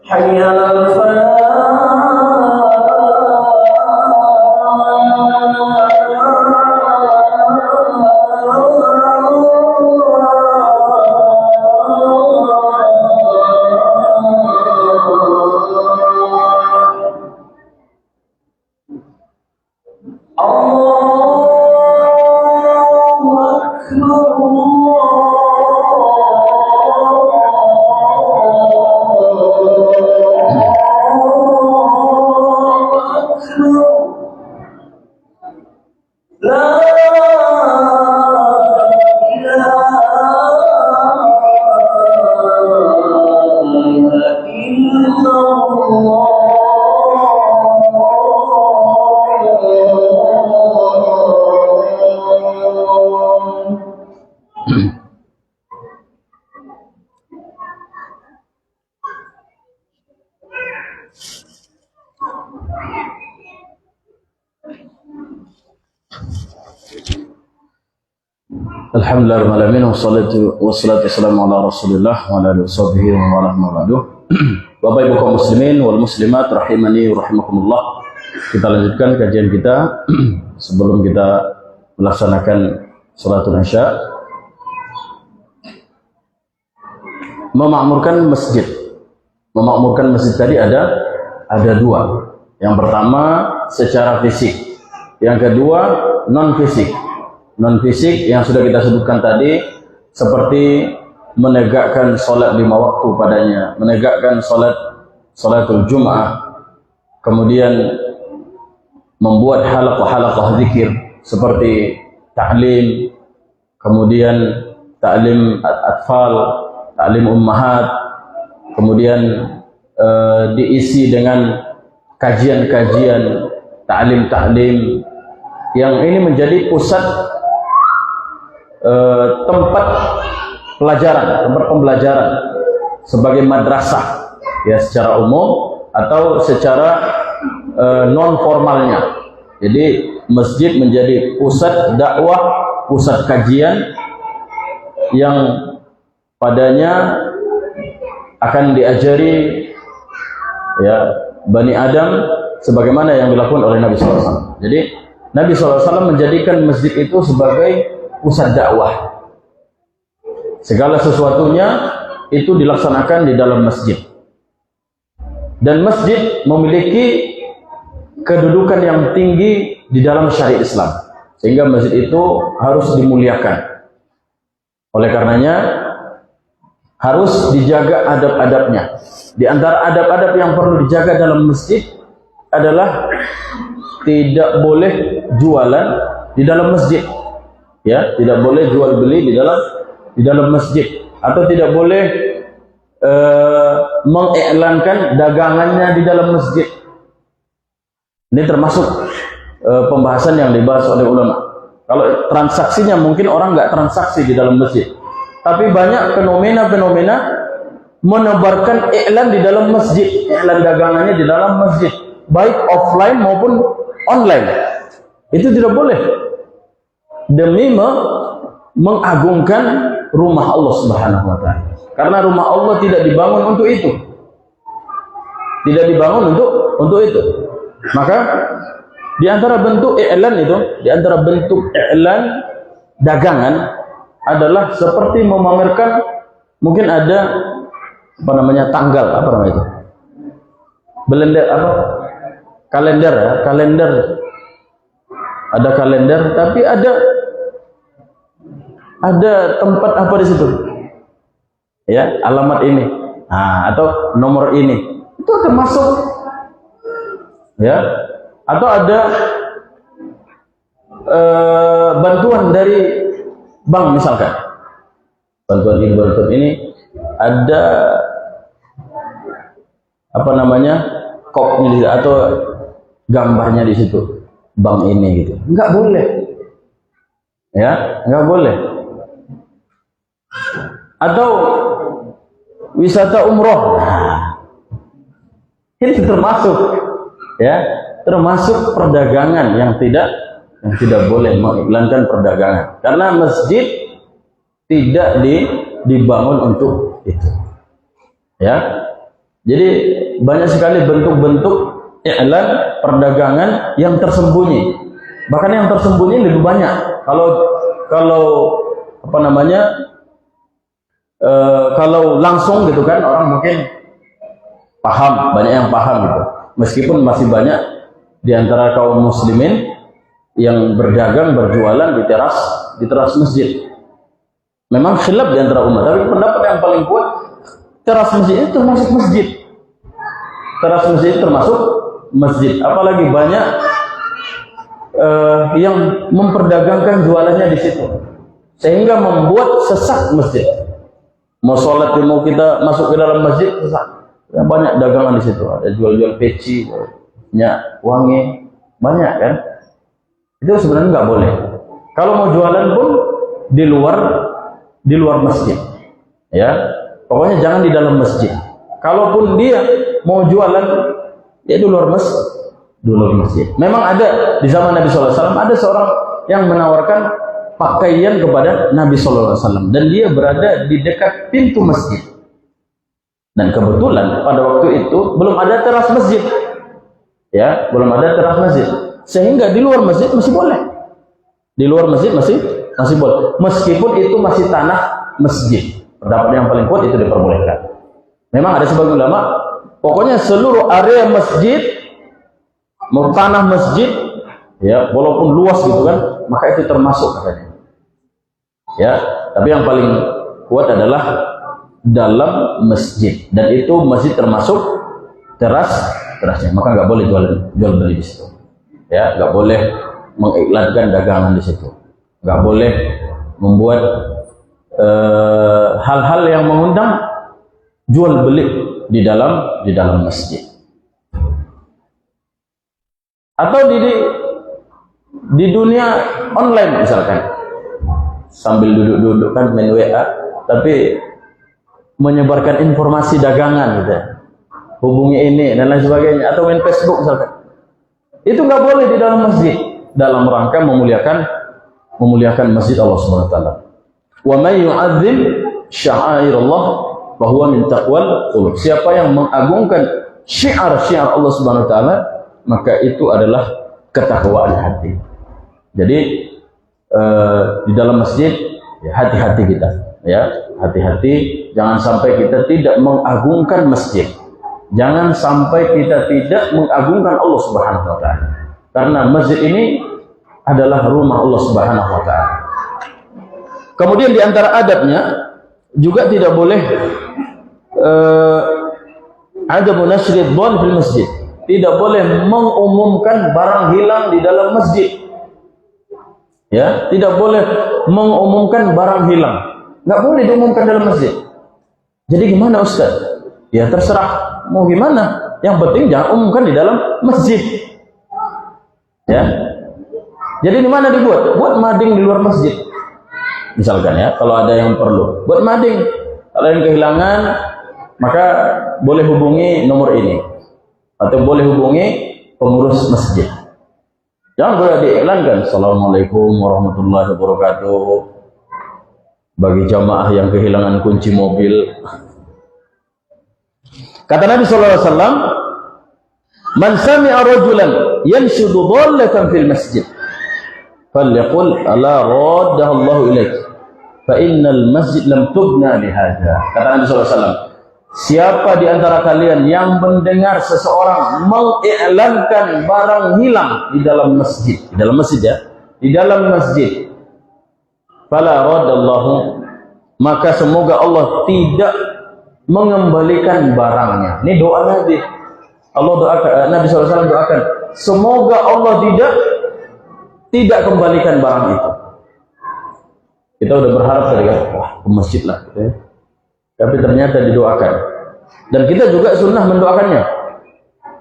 حي على الفلاح. Alhamdulillahirrahmanirrahim. Wassalatu wassalamu ala rasulillah wa ala alihi washabihi wa ala ma'badu. Bapak ibu kaum muslimin wal muslimat rahimani wa rahimakumullah. Kita lanjutkan kajian kita sebelum kita melaksanakan salatul isya. Memakmurkan masjid. Memakmurkan masjid tadi ada dua. Yang pertama secara fisik. Yang kedua non fisik. Non fisik yang sudah kita sebutkan tadi seperti menegakkan sholat 5 waktu padanya, menegakkan sholatul Jum'ah, kemudian membuat halaqah zikir seperti ta'lim, kemudian ta'lim atfal, ta'lim ummahat, kemudian diisi dengan kajian-kajian ta'lim yang ini menjadi pusat tempat pembelajaran sebagai madrasah ya secara umum atau secara non formalnya. Jadi masjid menjadi pusat dakwah, pusat kajian yang padanya akan diajari ya Bani Adam sebagaimana yang dilakukan oleh Nabi SAW. Jadi Nabi SAW menjadikan masjid itu sebagai pusat dakwah. Segala sesuatunya itu dilaksanakan di dalam masjid. Dan masjid memiliki kedudukan yang tinggi di dalam syariat Islam. Sehingga masjid itu harus dimuliakan. Oleh karenanya harus dijaga adab-adabnya. Di antara adab-adab yang perlu dijaga dalam masjid adalah tidak boleh jualan di dalam masjid. Ya, tidak boleh jual beli di dalam masjid, atau tidak boleh mengiklankan dagangannya di dalam masjid. Ini termasuk pembahasan yang dibahas oleh ulama. Kalau transaksinya mungkin orang nggak transaksi di dalam masjid, tapi banyak fenomena-fenomena menebarkan iklan di dalam masjid, iklan dagangannya di dalam masjid, baik offline maupun online. Itu tidak boleh, demi mengagungkan rumah Allah Subhanahu wa taala. Karena rumah Allah tidak dibangun untuk itu. Tidak dibangun untuk itu. Maka di antara bentuk iklan itu, di antara bentuk iklan dagangan adalah seperti memamerkan, mungkin ada apa namanya, tanggal, apa namanya itu? Kalender apa? Kalender ya, kalender. Ada kalender, tapi ada tempat apa di situ? Ya, alamat ini. Nah, atau nomor ini. Itu termasuk, ya. Atau ada bantuan dari bank misalkan. Bantuan ini ada apa namanya? Kopnya atau gambarnya di situ. Bank ini gitu. Enggak boleh. Ya, enggak boleh. Atau wisata umroh. Nah, ini termasuk, ya, termasuk perdagangan yang tidak boleh mengiklankan perdagangan, karena masjid tidak dibangun untuk itu, ya. Jadi banyak sekali bentuk-bentuk iklan perdagangan yang tersembunyi, bahkan yang tersembunyi lebih banyak. Kalau apa namanya, kalau langsung gitu kan, orang mungkin paham, banyak yang paham gitu. Meskipun masih banyak di antara kaum muslimin yang berdagang, berjualan di teras masjid. Memang khilaf di antara umat, tapi pendapat yang paling kuat, teras masjid itu termasuk masjid. Teras masjid termasuk masjid. Apalagi banyak yang memperdagangkan jualannya di situ, sehingga membuat sesak masjid. Mau sholat, mau kita masuk ke dalam masjid, sesak. Banyak dagangan di situ, ada jual-jual peci, minyak wangi, banyak kan. Itu sebenarnya nggak boleh. Kalau mau jualan pun di luar masjid, ya. Pokoknya jangan di dalam masjid. Kalaupun dia mau jualan, ya di luar masjid. Memang ada di zaman Nabi SAW, ada seorang yang menawarkan pakaian kepada Nabi SAW, dan dia berada di dekat pintu masjid. Dan kebetulan pada waktu itu belum ada teras masjid, ya, belum ada teras masjid, sehingga di luar masjid masih boleh. Di luar masjid masih boleh, meskipun itu masih tanah masjid. Pendapat yang paling kuat itu diperbolehkan. Memang ada sebagian ulama, pokoknya seluruh area masjid, mau tanah masjid, ya, walaupun luas gitu kan, maka itu termasuk katanya. Ya, tapi yang paling kuat adalah dalam masjid, dan itu masjid termasuk terasnya, maka nggak boleh jual beli di situ. Ya, nggak boleh mengiklankan dagangan di situ, nggak boleh membuat hal-hal yang mengundang jual beli di dalam masjid. Atau di dunia online misalkan, sambil duduk-duduk kan main WA, tapi menyebarkan informasi dagangan gitu, hubungi ini dan lain sebagainya, atau main Facebook misalkan, itu nggak boleh di dalam masjid, dalam rangka memuliakan masjid Allah Subhanahu wa taala. Wa may yu'azzim sya'airallah fa huwa min taqwal qulub. Siapa yang mengagungkan syiar-syiar Allah Subhanahu wa taala, maka itu adalah ketakwaan hati. Jadi di dalam masjid, ya, hati-hati kita, ya, hati-hati, jangan sampai kita tidak mengagungkan masjid, jangan sampai kita tidak mengagungkan Allah Subhanahu wa taala, karena masjid ini adalah rumah Allah Subhanahu wa taala. Kemudian di antara adabnya juga tidak boleh adabu nasrid dhon fil masjid, tidak boleh mengumumkan barang hilang di dalam masjid. Ya, tidak boleh mengumumkan barang hilang, nggak boleh diumumkan dalam masjid. Jadi gimana Ustaz? Ya terserah mau gimana, yang penting jangan umumkan di dalam masjid. Ya, Jadi di mana dibuat? Buat mading di luar masjid. Misalkan ya, kalau ada yang perlu, buat mading. Kalau yang kehilangan, maka boleh hubungi nomor ini, atau boleh hubungi pengurus masjid. Jangan boleh diiklankan. Assalamualaikum warahmatullahi wabarakatuh. Bagi jamaah yang kehilangan kunci mobil. Kata Nabi SAW, man sami'a rajulan yanshudu dhallatan fil masjid, falyaqul ala raddaha Allahu ilaik, fa innal masjid lam tubna lihada. Kata Nabi SAW, siapa di antara kalian yang mendengar seseorang mengiklankan barang hilang di dalam masjid, di dalam masjid, fala raddallahu, maka semoga Allah tidak mengembalikan barangnya. Ini doa Nabi. Allah doakan, Nabi SAW doakan, semoga Allah tidak kembalikan barang itu. Kita udah berharap tadi kan, wah ke masjid lah, gitu ya. Tapi ternyata didoakan. Dan kita juga sunnah mendoakannya.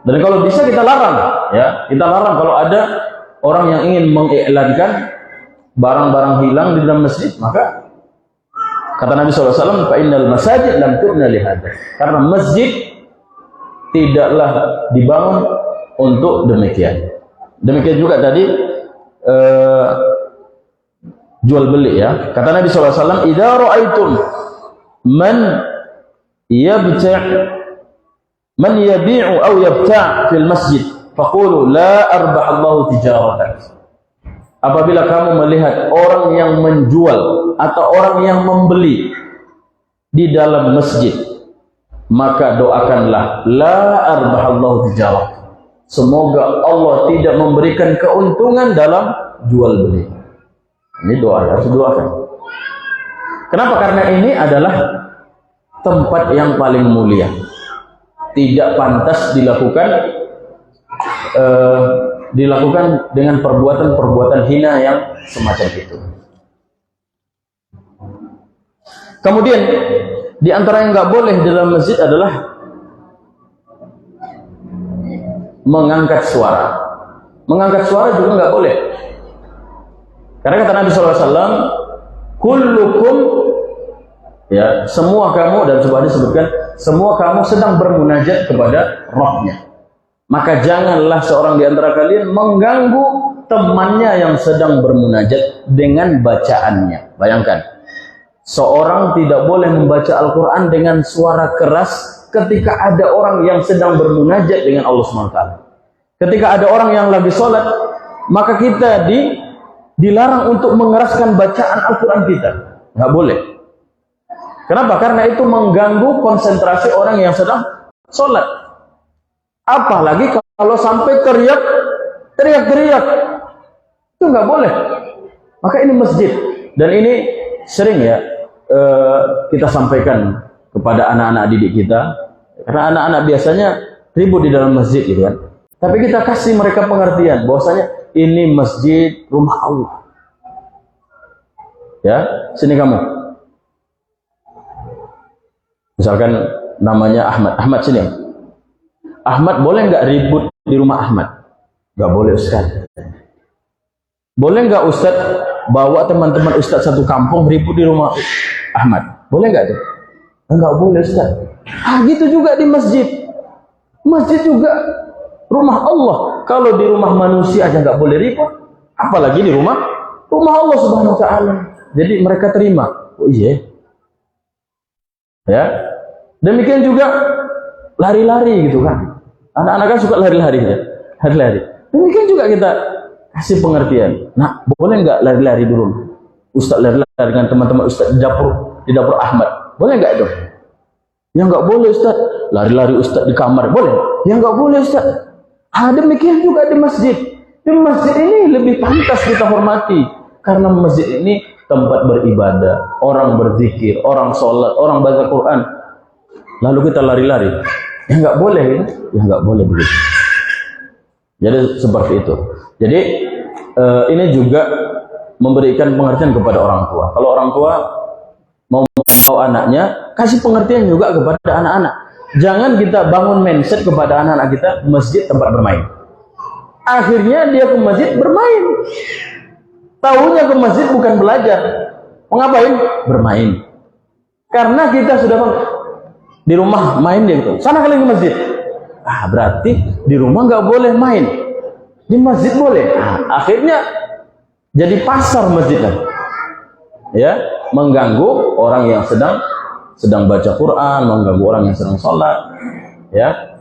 Dan kalau bisa kita larang, ya, kita larang kalau ada orang yang ingin mengiklankan barang-barang hilang di dalam masjid, maka kata Nabi SAW, fa innal masajid lam tubna lihada. Karena masjid tidaklah dibangun untuk demikian. Demikian juga tadi jual beli ya. Kata Nabi SAW, idza ra'aitum man yabi'u aw yabta' fil masjid faqulu la arbahallahu tijaratak. Apabila kamu melihat orang yang menjual atau orang yang membeli di dalam masjid, maka doakanlah la arbahallahu tijarah, semoga Allah tidak memberikan keuntungan dalam jual beli. Ini doa yang harus doakan. Kenapa? Karena ini adalah tempat yang paling mulia, tidak pantas dilakukan dengan perbuatan-perbuatan hina yang semacam itu. Kemudian di antara yang nggak boleh dalam masjid adalah mengangkat suara. Mengangkat suara juga nggak boleh. Karena kata Nabi SAW, kullukum, ya, semua kamu, dan coba disebutkan, semua kamu sedang bermunajat kepada Rabbnya. Maka janganlah seorang di antara kalian mengganggu temannya yang sedang bermunajat dengan bacaannya. Bayangkan, seorang tidak boleh membaca Al-Quran dengan suara keras ketika ada orang yang sedang bermunajat dengan Allah SWT. Ketika ada orang yang lagi sholat, maka kita dilarang untuk mengeraskan bacaan Al-Quran kita. Nggak boleh. Kenapa? Karena itu mengganggu konsentrasi orang yang sedang sholat. Apalagi kalau sampai teriak-teriak, itu nggak boleh. Maka ini masjid, dan ini sering ya kita sampaikan kepada anak-anak didik kita, karena anak-anak biasanya ribut di dalam masjid, gitu kan. Tapi kita kasih mereka pengertian bahwasanya ini masjid, rumah Allah. Ya, sini kamu. Misalkan namanya Ahmad. Ahmad, sini. Ahmad, boleh nggak ribut di rumah Ahmad? Nggak boleh, Ustaz. Boleh nggak Ustaz bawa teman-teman Ustaz satu kampung ribut di rumah Ahmad? Boleh nggak tuh? Nggak boleh, Ustaz. Gitu juga di masjid. Masjid juga rumah Allah. Kalau di rumah manusia aja nggak boleh ribut, apalagi di rumah Allah Subhanahu Wa Taala. Jadi mereka terima. Oh iya. Ya. Demikian juga lari-lari, gitu kan. Anak-anak kan suka lari-lari ya. Lari-lari. Demikian juga kita kasih pengertian. Nah, boleh nggak lari-lari dulu? Ustaz lari-lari dengan teman-teman Ustaz di dapur Ahmad. Boleh nggak dong? Ya nggak boleh, Ustaz. Lari-lari Ustaz di kamar. Boleh? Ya nggak boleh, Ustaz. Demikian juga di masjid. Di masjid ini lebih pantas kita hormati. Karena masjid ini tempat beribadah. Orang berzikir, orang sholat, orang baca Quran. Lalu kita lari-lari. Ya nggak boleh, ya nggak boleh begitu. Jadi seperti itu. Jadi ini juga memberikan pengertian kepada orang tua. Kalau orang tua mau membawa anaknya, kasih pengertian juga kepada anak-anak. Jangan kita bangun mindset kepada anak-anak kita, masjid tempat bermain. Akhirnya dia ke masjid bermain. Tahunya ke masjid bukan belajar. Mau ngapain? Bermain. Karena kita sudah di rumah main dia gitu. Sana kalian ke masjid. Berarti di rumah nggak boleh main. Di masjid boleh. Akhirnya jadi pasar masjid kan. Ya, mengganggu orang yang sedang baca Quran, mengganggu orang yang sedang sholat. Ya.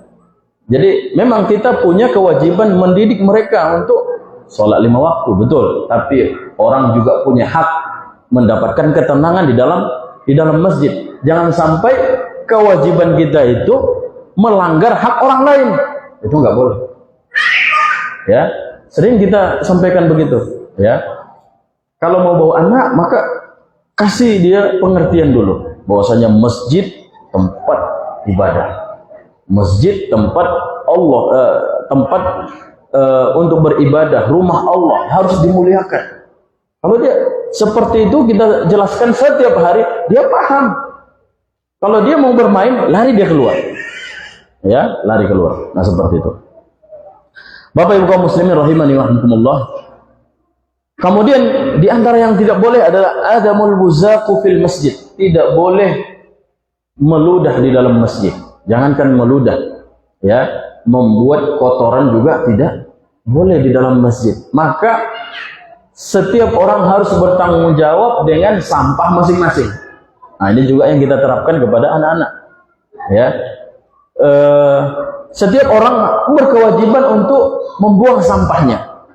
Jadi memang kita punya kewajiban mendidik mereka untuk sholat 5 waktu, betul. Tapi orang juga punya hak mendapatkan ketenangan di dalam masjid. Jangan sampai kewajiban kita itu melanggar hak orang lain. Itu nggak boleh. Ya, sering kita sampaikan begitu. Ya, kalau mau bawa anak maka kasih dia pengertian dulu bahwasanya masjid tempat ibadah. Masjid tempat Allah, tempat untuk beribadah, rumah Allah harus dimuliakan. Kalau dia seperti itu kita jelaskan setiap hari, dia paham. Kalau dia mau bermain, lari dia keluar. Ya, lari keluar. Nah, seperti itu. Bapak Ibu kaum muslimin rahimani wa rahimakumullah. Kemudian di antara yang tidak boleh adalah adamul buzaqu fil masjid. Tidak boleh meludah di dalam masjid. Jangankan meludah, ya, membuat kotoran juga tidak boleh di dalam masjid. Maka setiap orang harus bertanggung jawab dengan sampah masing-masing. Nah, ini juga yang kita terapkan kepada anak-anak. Ya, setiap orang berkewajiban untuk membuang sampahnya.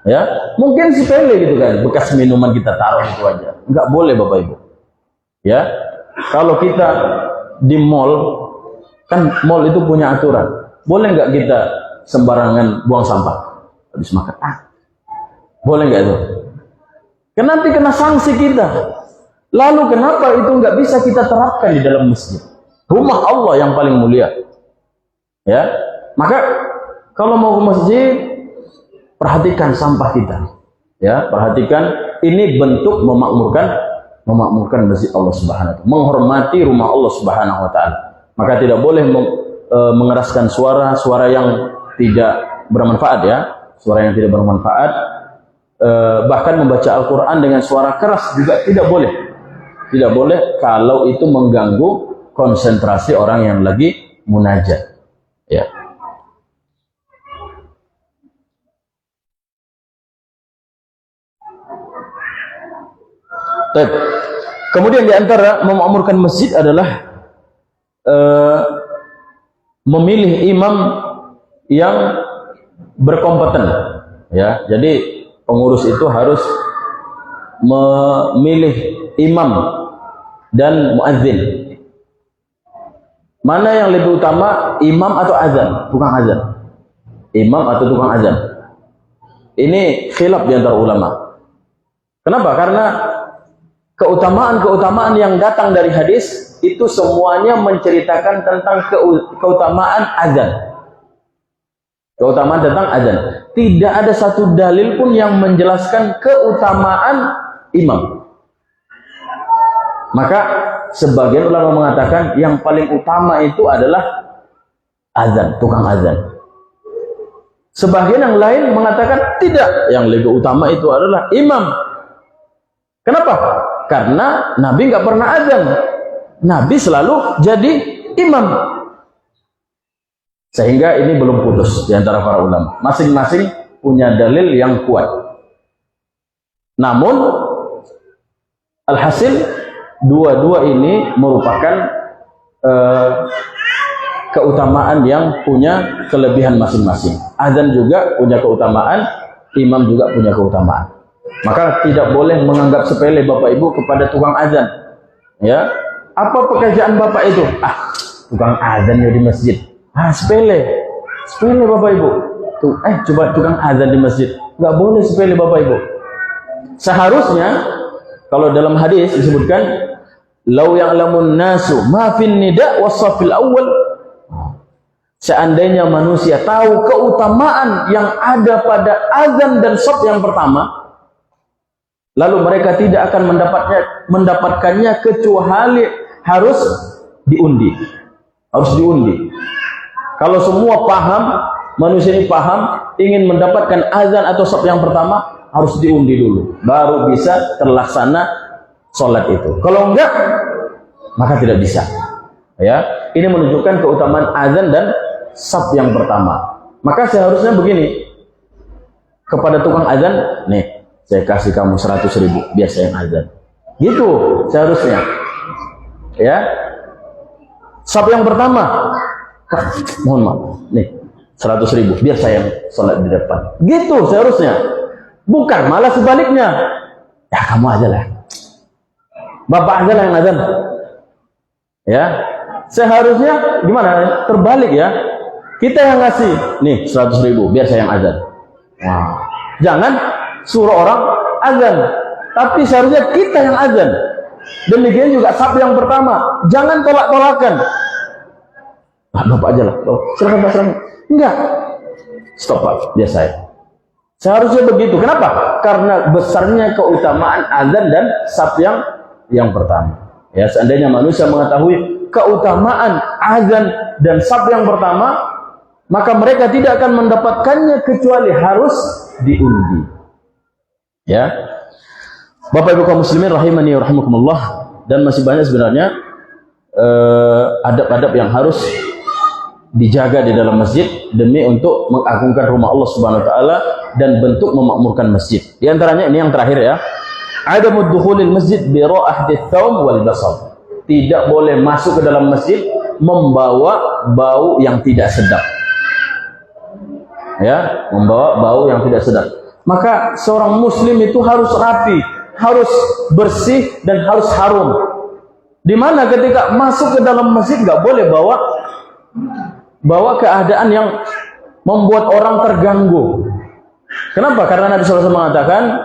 Ya, mungkin sepele gitu kan, bekas minuman kita taruh itu aja. Enggak boleh Bapak Ibu. Ya, kalau kita di mall, kan mall itu punya aturan. Boleh nggak kita sembarangan buang sampah habis makan? Boleh nggak itu? Nanti kena sanksi kita. Lalu kenapa itu nggak bisa kita terapkan di dalam masjid? Rumah Allah yang paling mulia. Ya, maka kalau mau ke masjid, perhatikan sampah kita. Ya, perhatikan ini bentuk memakmurkan masjid Allah Subhanahu wa taala, menghormati rumah Allah Subhanahu wa taala. Maka tidak boleh mengeraskan suara yang tidak bermanfaat, ya, suara yang tidak bermanfaat. Bahkan membaca Al-Quran dengan suara keras juga tidak boleh. Tidak boleh kalau itu mengganggu konsentrasi orang yang lagi munajat. Ya. Kemudian di antara memakmurkan masjid adalah memilih imam yang berkompeten. Ya, jadi pengurus itu harus memilih imam dan muadzin. Mana yang lebih utama, imam atau azan? Tukang azan. Imam atau tukang azan? Ini khilaf di antara ulama. Kenapa? Karena keutamaan-keutamaan yang datang dari hadis itu semuanya menceritakan tentang keutamaan azan. Keutamaan tentang azan. Tidak ada satu dalil pun yang menjelaskan keutamaan imam. Maka sebagian ulama mengatakan yang paling utama itu adalah azan, tukang azan. Sebagian yang lain mengatakan tidak, yang lebih utama itu adalah imam. Kenapa? Karena Nabi nggak pernah azan. Nabi selalu jadi imam. Sehingga ini belum putus di antara para ulama. Masing-masing punya dalil yang kuat. Namun alhasil dua-dua ini merupakan keutamaan yang punya kelebihan masing-masing. Azan juga punya keutamaan, imam juga punya keutamaan. Maka tidak boleh menganggap sepele Bapak Ibu kepada tukang azan. Ya, apa pekerjaan Bapak itu? Tukang azan ya di masjid. Sepele Bapak Ibu. Tuh, coba tukang azan di masjid. Nggak boleh sepele Bapak Ibu. Seharusnya kalau dalam hadis disebutkan, lau ya'lamun nasu ma fin nida' was-safil awwal. Seandainya manusia tahu keutamaan yang ada pada azan dan shaf yang pertama, lalu mereka tidak akan mendapatkannya kecuali harus diundi. Harus diundi. Kalau semua paham, manusia ini paham, ingin mendapatkan azan atau saf yang pertama, harus diundi dulu, baru bisa terlaksana sholat itu. Kalau enggak, maka tidak bisa. Ya, ini menunjukkan keutamaan azan dan saf yang pertama. Maka seharusnya begini, kepada tukang azan, nih, saya kasih kamu 100.000 biar saya yang azan. Gitu seharusnya. Ya, saf yang pertama, mohon maaf, nih 100.000 biar saya yang sholat di depan. Gitu seharusnya. Bukan malah sebaliknya. Ya kamu aja lah, bapak aja lah yang azan. Ya, seharusnya gimana? Terbalik ya. Kita yang ngasih, nih 100.000 biar saya yang azan. Wah, jangan suruh orang azan, tapi seharusnya kita yang azan. Demikian juga saf yang pertama, jangan tolak-tolakan. Nah, bapak aja lah, silakan Pak, silakan. Enggak, stop Pak, biar saya. Seharusnya begitu. Kenapa? Karena besarnya keutamaan azan dan saf yang pertama. Ya, seandainya manusia mengetahui keutamaan azan dan saf yang pertama, maka mereka tidak akan mendapatkannya kecuali harus diundi. Ya, Bapak Ibu kaum muslimin rahimani wa rahimakumullah, dan masih banyak sebenarnya adab-adab yang harus dijaga di dalam masjid demi untuk mengagungkan rumah Allah Subhanahu wa taala dan bentuk memakmurkan masjid. Di antaranya ini yang terakhir ya. Adamud dukhulil masjid bi ra'ahdits thawm wal basar. Tidak boleh masuk ke dalam masjid membawa bau yang tidak sedap. Ya, membawa bau yang tidak sedap. Maka seorang muslim itu harus rapi, harus bersih dan harus harum. Di mana ketika masuk ke dalam masjid nggak boleh bawa keadaan yang membuat orang terganggu. Kenapa? Karena Nabi SAW mengatakan,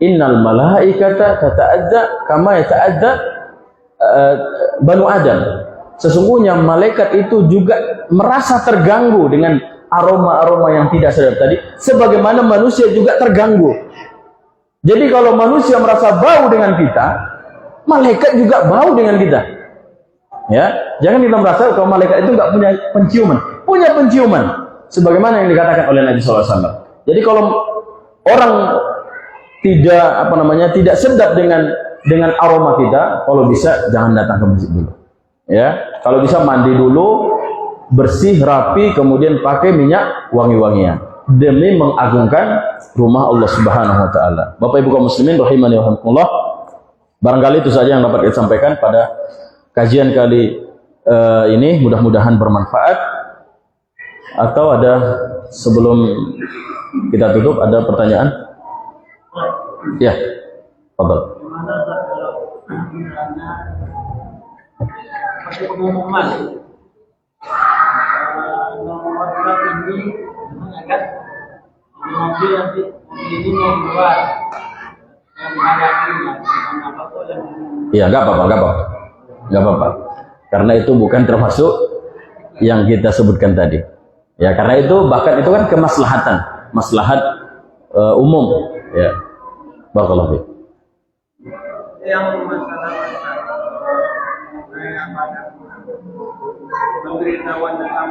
innal malaikata tata'adza kama yata'adza Banu Adam. Sesungguhnya malaikat itu juga merasa terganggu dengan aroma-aroma yang tidak sedap tadi, sebagaimana manusia juga terganggu. Jadi kalau manusia merasa bau dengan kita, malaikat juga bau dengan kita. Ya, jangan kita merasa kalau malaikat itu nggak punya penciuman. Punya penciuman, sebagaimana yang dikatakan oleh Nabi SAW. Jadi kalau orang tidak sedap dengan aroma kita, kalau bisa jangan datang ke masjid dulu. Ya, kalau bisa mandi dulu, bersih, rapi, kemudian pakai minyak wangi-wangian demi mengagungkan rumah Allah Subhanahu wa taala. Bapak Ibu kaum muslimin rahimani wa rahimakumullah. Barangkali itu saja yang dapat kita sampaikan pada kajian kali ini, mudah-mudahan bermanfaat. Atau ada sebelum kita tutup ada pertanyaan? Ya, fadhal. Pengumuman nomor ini mengingat mobil nanti ini mau keluar yang hadapinya apa tuh yang iya, nggak apa-apa, karena itu bukan termasuk yang kita sebutkan tadi ya, karena itu bahkan itu kan kemaslahatan, maslahat umum ya. Barakallahu fiik. yang masalah pemberitahuan tentang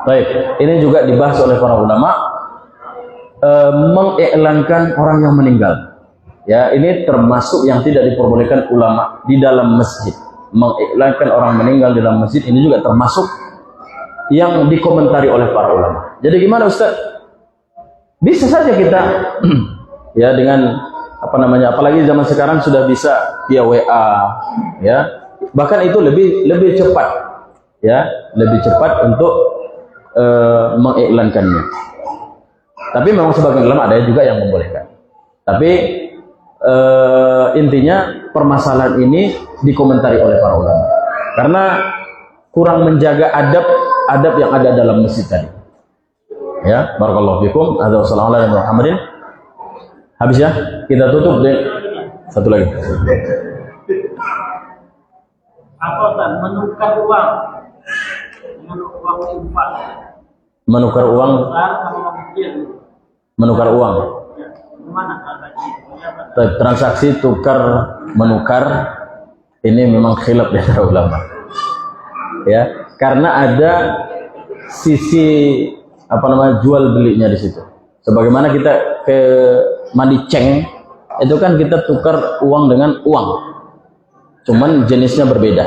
Baik, ini juga dibahas oleh para ulama, mengiklankan orang yang meninggal. Ya, ini termasuk yang tidak diperbolehkan ulama di dalam masjid. Mengiklankan orang meninggal di dalam masjid ini juga termasuk yang dikomentari oleh para ulama. Jadi gimana Ustaz? Bisa saja kita ya dengan apalagi zaman sekarang sudah bisa via WA ya. Bahkan itu lebih cepat ya, lebih cepat untuk mengiklankannya. Tapi memang sebagian ulama ada juga yang membolehkan. Tapi intinya permasalahan ini dikomentari oleh para ulama karena kurang menjaga adab yang ada dalam masjid tadi. Ya, barakallahu fikum. Hadza sallallahu alaihi Muhammadin. Habis ya, kita tutup deh. Satu lagi. apa kan menukar uang dengan uang infak. Menukar uang. Besar sama uang kecil. Menukar uang. Ya. Gimana transaksi? Transaksi tukar menukar ini memang khilaf di antara ulama. Ya, karena ada sisi apa namanya jual belinya di situ. Sebagaimana kita ke mandi ceng, itu kan kita tukar uang dengan uang, cuman jenisnya berbeda,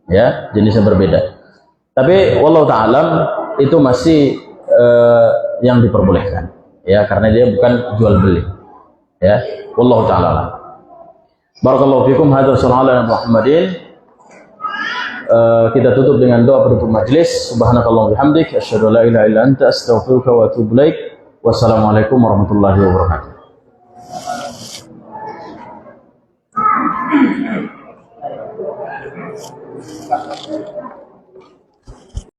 ya jenisnya berbeda. Tapi wallahu ta'ala itu masih yang diperbolehkan, ya karena dia bukan jual beli, ya wallahu ta'ala. Barakallahu fikum. Hadza sallallahu alaihi Muhammadin. Kita tutup dengan doa penutup majelis. Subhanakallahumma bihamdik asyhadu an la ilaha illa anta astaghfiruka wa atubu ilaik. Wassalamualaikum warahmatullahi wabarakatuh.